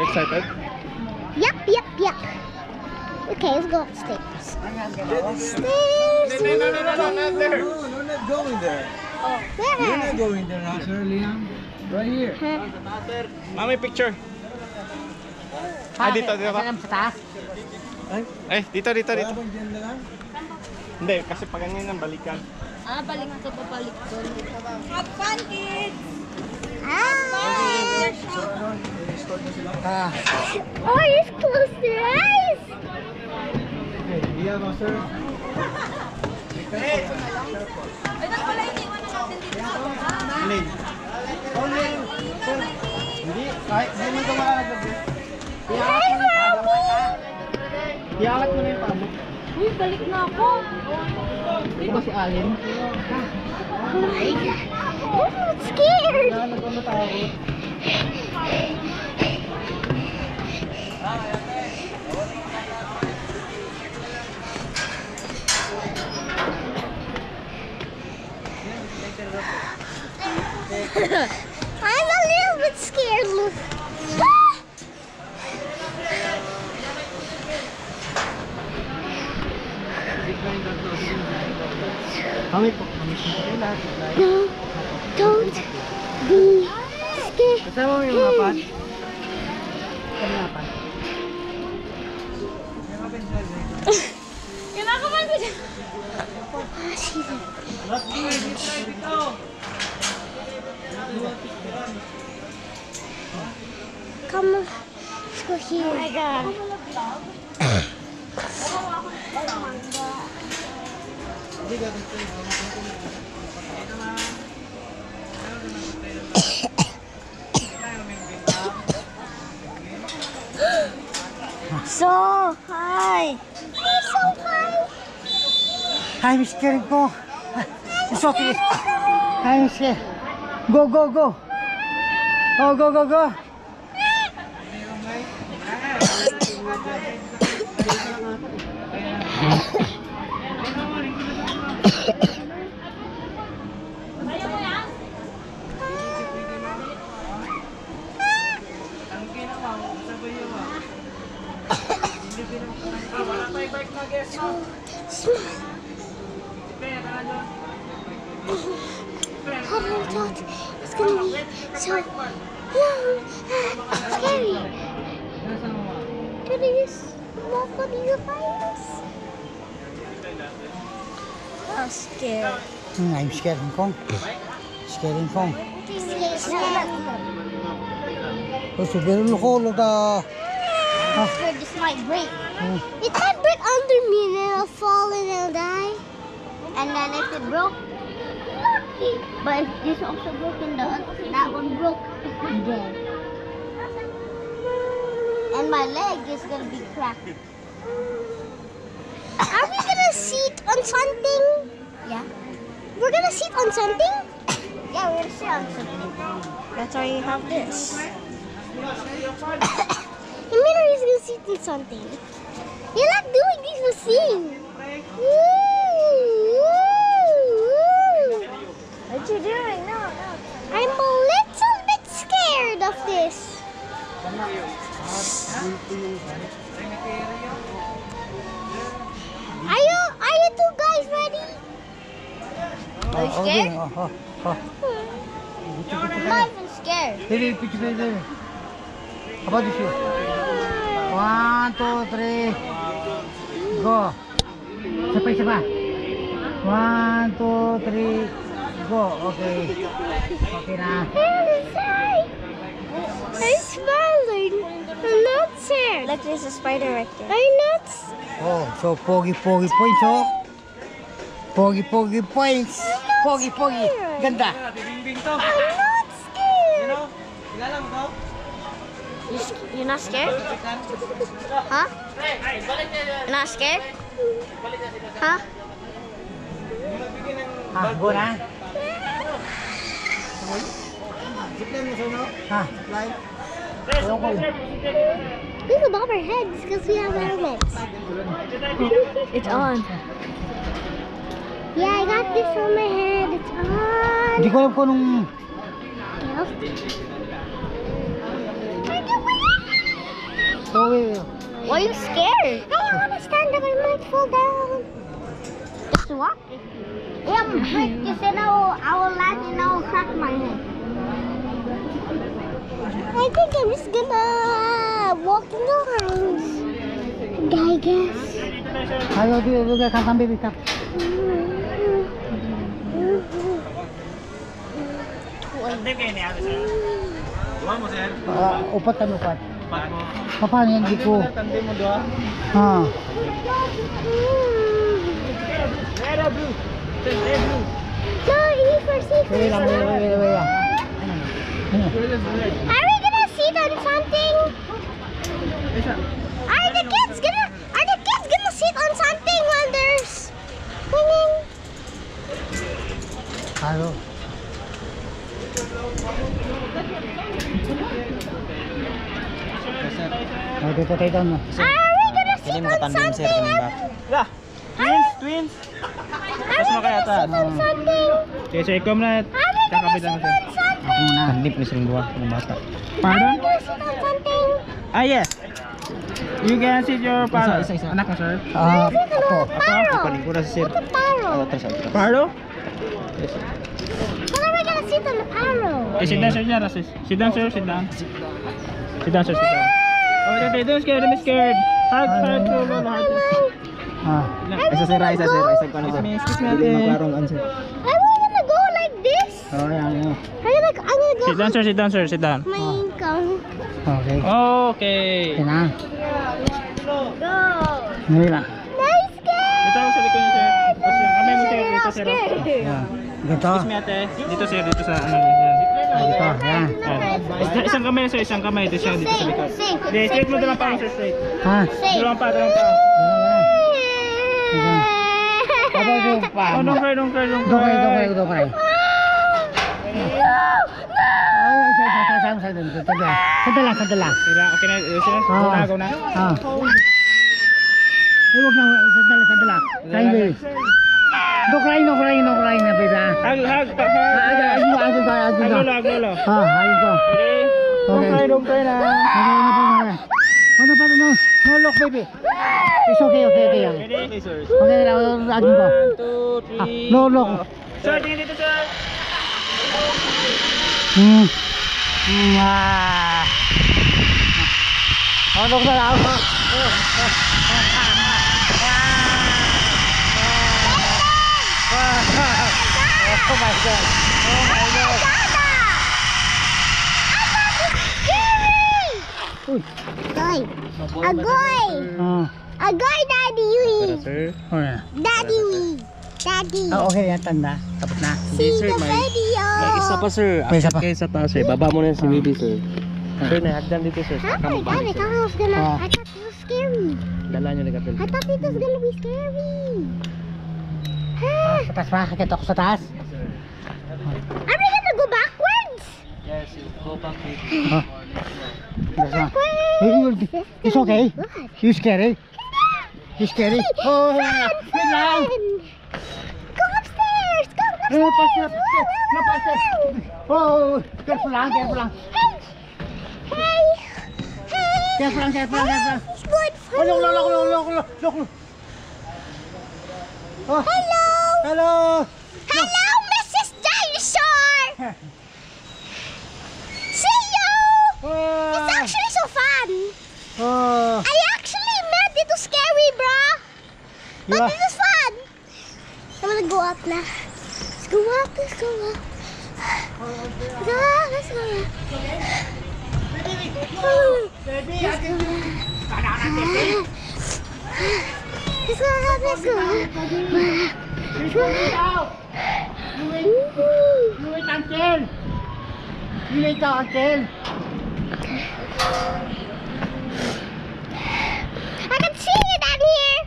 excited? Yup. Okay, let's go upstairs. Stairs. No, not there. No, not going there. Where? You're not going there now, sir, Liam. Right here. Mami, picture. Dito. Ay, Dito. wala bang dyan na lang? Hindi, kasi pag ganyan ang balikan. Balik ka papalik doon. Have fun, kids! Oh, just close your eyes. Okay, Liam, sir. Ay, pala iniwan na natin dito sa baba. Hindi, kahit hindi mo ito makalaglag. Hi, Mommy. Iangat mo na yung pamo. Uy, balik na ako. Ito ba si Alin? Oh my God. I'm scared. I'm a little bit scared, look. Mami po. Mami po lahat. No, don't be scared. Kasama mo yung mga pan? Kinakaman ko dyan. Come on, let's go here. Oh my God. So, hi. You're so high. I'm scared ko. It's okay. I'm scared. Go. Go. Oh my God, it's gonna be so long and scary. Can you just walk on your fires? I'm scared. I'm scared, Hong Kong. Scared, Hong Kong. What's the bill? Look, This might break. It might break under me and then I'll fall and I'll die. And then if it broke, but if this also broken, that one broke again. And my leg is gonna be cracked. Are we gonna sit on something? Yeah. We're gonna sit on something? Yeah, we're gonna sit on something. That's why you have this. Emina is gonna sit on something. You're not doing this for seeing. What you doing? No. I'm a little bit scared of this. Are you two guys ready? Are you scared? I'm not even scared. Hey, picture. How about this you? 1, 2, 3. Go. Isa pa. 1, 2, 3. Go. Okay. Okay na. I'm smiling. I'm not scared. Look, there's a spider right there. I'm not. Oh, so pogi points, oh. Pogi points. Pogi. Ganda. I'm not scared. You're not scared? Huh? You're not scared? Huh? Go na. We can bob our heads because we have helmets. It's on. Yeah, I got this on my head. It's on. Hindi ko alam kung anong... Yes. Oh, wait. Why are you scared? I don't want to stand up. I might fall down. Just walk. Yeah, break. You said I will land and I will crack my head. I think I'm just gonna walk in the lines. I guess. Ayo, dia kan baby kap. Upat kan upat. Paano yan di ko? Tandi mo doon. Ha. No, E for C for Wait lang, wait. Are we gonna sit on something? Are the kids gonna sit on something while there's swinging? Halo. Oh, dito tayo doon. Are we gonna sit on something? Lah, twins. Are we gonna sit on something? Okay, so ikaw na. Are we gonna sit on something? Ako muna. Handip na silang dua ng bata. Are we Pardon? gonna sit on something? Ah, yes. You can sit your paro. Anak mo, sir. Are we sit on a paro? Palingkura sa sir. What's a paro? Paro? When are we gonna sit on the paro? Okay, sit down, sir. Sit down, sir. Sit down. Sit down, sir. Sit down. Oh, don't scared. Don't be scared. Hard. Ah. Excuse me, Are we gonna go like this? Oh, yan. I'm gonna go. Sit down, sir. Sit down. My income. Okay. Okay. Okay na. Go. Ngayon lang. Nice scared. Dito ako sa likod niyo, sir. Kasi kamay mo, sir. Dito, sir. Yan. Ganito. Excuse me, ate. Dito, sir. Dito sa ano. Yan. Ganito. Yan. Isang kamay, sir. Isang kamay. Dito siya. Dito sa likod. Safe. Hindi, straight mo dalawang pa, sir. Straight. Ha? Safe. Dalawang pa. Apa yung pa? Oh, don't cry. Don't cry. Sadala. Sira, okay na, sir. Go na. Ah. Eh, wag na. Sadala. Crying baby. Don't cry na baby. Hug. Aglo. Lolo. Ah, ayun ko. Okay. Don't cry na. No, look baby. It's okay. Ready? Sir. Okay, aglo ko. 1, 2, 3. No. Sir, tingin dito, sir. Ah. Oh, look na lang. Oh my God. Uy. Agoy, Daddy Wee. Sir. Oh, yeah. Daddy Wee. Daddy. Ah, okay, yan tanda. Tapos na. See the video. Pa sir, May isa pa. kayo sa taas eh. Baba mo na si baby sir. Sir, nahagdan dito sir. Huh? Saka Oh mo my God, I balik sir. thought it was gonna. Ah. I thought it was scary. Dala nyo na kapil. I thought it was gonna be scary. Sa taas pa, kakita ko sa taas. Are we gonna go backwards? Yes, go back with. Oh. It's okay. You scary? You scary? Oh, wait lang. Go upstairs. Go Eh, upstairs. pasir. Oh, careful lang. Hey. Careful lang. It's good for Oh, you. look. Oh, Hello, hello. Mrs. Dinosaur. See you. It's Oh, actually so fun. oh. I actually made it scary, bro. But Yeah. it was fun. I'm gonna go up now. Let's go up. Let's go up. Wait, uncle. I can see you down here.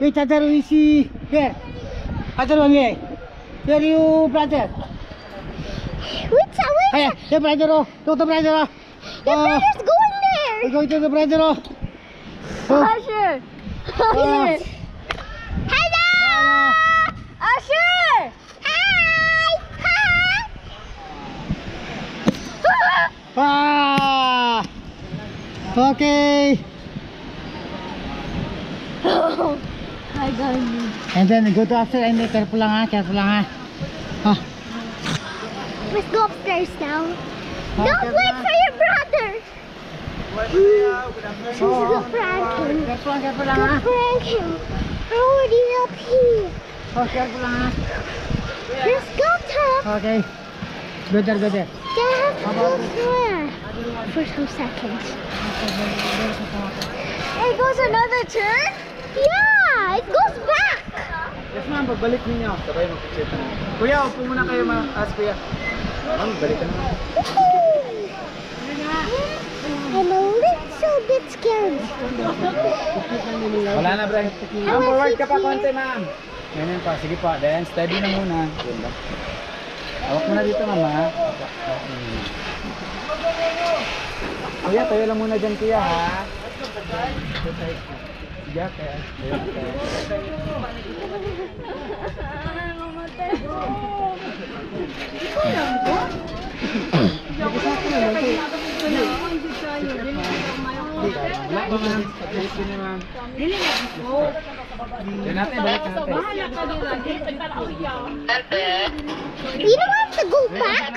Wait, Adar, we see. Here. Adar, one way. Here, you brother. Wait, Hey, your brother, look the brother. your brother's going there. We're going to the brother. Oh. Usher. Hello. Usher. Hi. Ah! Okay. I got you. And then go to upstairs and careful lang ha, careful lang ha. Ah. Let's go upstairs now. Oh, Don't wait for your brother. She's gonna prank him. Careful lang Go ha. prank him. Already up here. Oh, careful lang ha. Let's go, Tom. Okay. Go there, go there. They have to go there for some seconds. It goes another turn? Yeah, it goes back. Yes ma'am, pagbalik ninyo. Sabay mag-check na. Kuya, upo muna kayo as kuya. Ma'am, balik ka naman. I'm a little bit scared. Wala na, Bray. Ma'am, forward ka pa konti, ma'am. Ganyan pa, sige pa. Then, steady na muna. Yan ba? Hawak mo na dito, mama. Kuya, tayo lang muna dyan, kuya, ha? Sige, kaya. Wala ba, ma'am? At-least yun, ma'am. Yan natin, balik natin. You don't have to go back.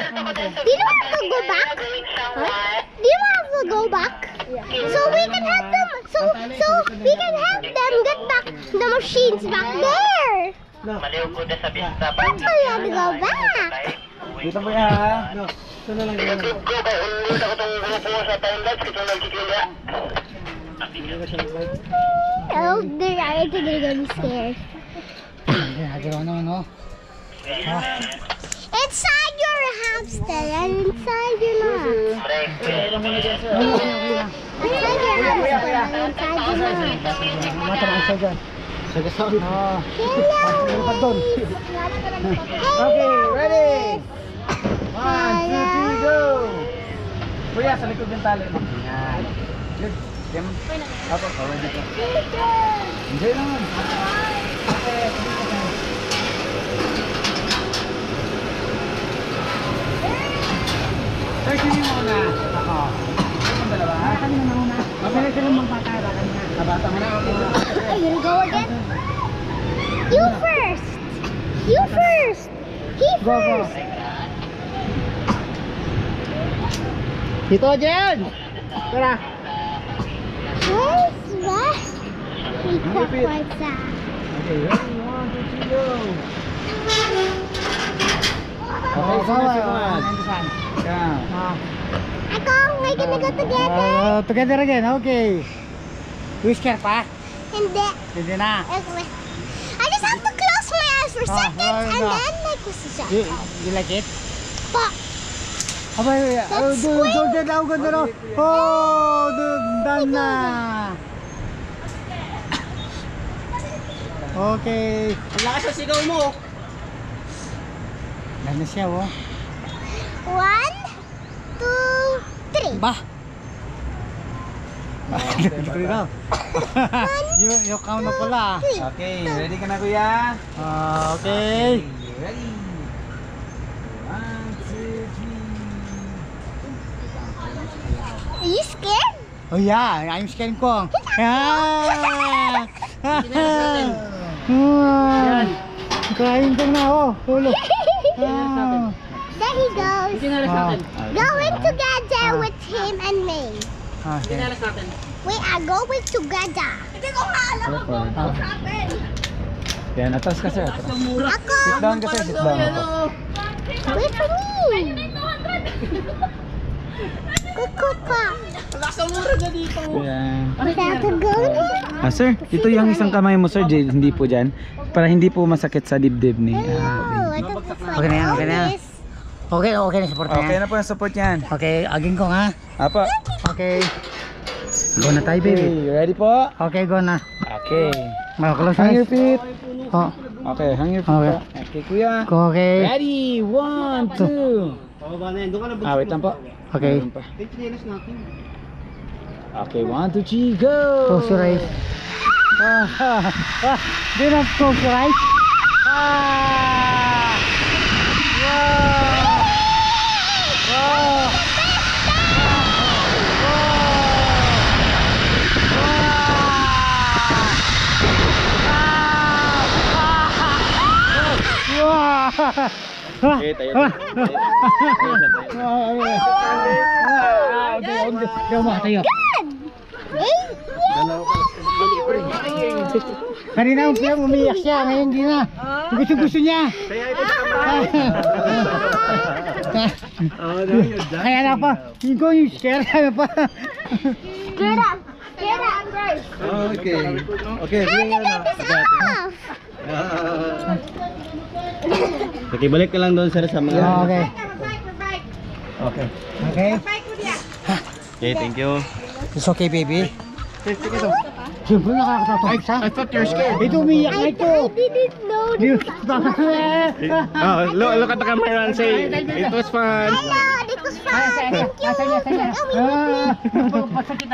You don't have to go back. Huh? You don't have to go back. So we can have them. So we can have them get back the machines back there. That's why we have to go back. Dito mo yan, ha? Oh, I think they're gonna be scared. No. Inside your hamster and inside your mom. Inside your hamster and inside your mom. Mata lang siya dyan. Oh. Hello. Okay, ready? 1, 2, 3, go! Kuya, sa likod ng tali mo. Yan. Good. Tim. Apo, forward dito. Enjoy naman. Okay, sir, sino yung muna? Ako. Ito yung dalawa, ha? Kami na muna. Mabilis sila magpatara kanina. Nabata mo na ako. Are you gonna go again? You first. You first. He first. Dito, Jen! Tara! Where's that? We got like that. Okay, ready? 1, 2, 3, go! Okay, sunod. Yeah. I go. We're gonna go together. Together again, okay. Whisker pa? Hindi. Hindi na. Okay. I just have to close my eyes for seconds and then make this shut. You like it? But Abay, That's Golden daw, ganda no? Oh, done na. Okay. Ang lakas sa sigaw mo. Ganda siya, oh. 1, 2, 3. Bah. You count na pala. Okay, ready ka na, kuya? Okay. Ready? 1, 2, 3. Are you scared? Oh yeah, I'm scared ko. Yeah. Yan. Kain ko na, oh. Tulo. Ah. There he goes. Ah. Going together with him and me. Okay. We are going together. Hindi ko alam Ah. Yan, atas kasi. Atas. Ako. Sit down kasi, sit down. Wait for me. Good. Yan. We have to go here. Sir, ito yung isang kamay mo, sir. Hindi po dyan. Para hindi po masakit sa dibdib ni. No, I thought it's like Okay na yan, okay na yan. this. Okay na support Okay niya. na po yung support yan. Okay, aging ko ha. Apa. Okay. Go na tayo, baby. Okay, ready po? Okay, go na. Okay. Close Hang your eyes. feet. Oh, Okay, hang your feet. Okay. po. Okay, kuya. okay. Ready? 1, 2. Wait lang po. Okay. Meron pa. Okay, 1, 2, 3, go! Close your eyes. Do not close your eyes. Wow. Okay, tayo. Tayo. Kanina umiyak siya, ngayon hindi na. Gusto niya. Kaya na pa, hindi ko yung scare na pa. Get up. Get up. Okay. Okay, How to get this off? Okay, balik ka lang doon sir sa mga... Okay. Okay. Okay. Okay, thank you. It's okay, baby. Siyempre nakakatakot siya. I thought you're scared. Ito umiyak na ito. I didn't know this. Look at the camera and say, it was fun. Hello, it was fun. Thank you. Pasok kita.